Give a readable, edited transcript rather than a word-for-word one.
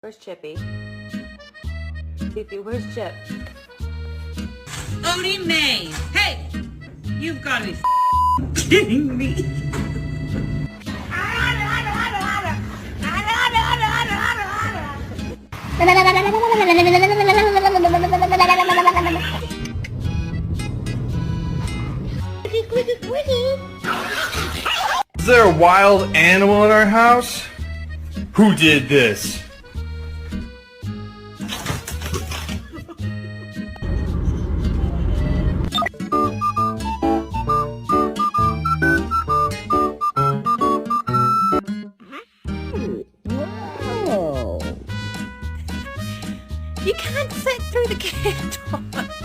Where's Chippy? Fifi, where's Chip? Odie May! Hey! You've got to be kidding me! Is there a wild animal in our house? Who did this?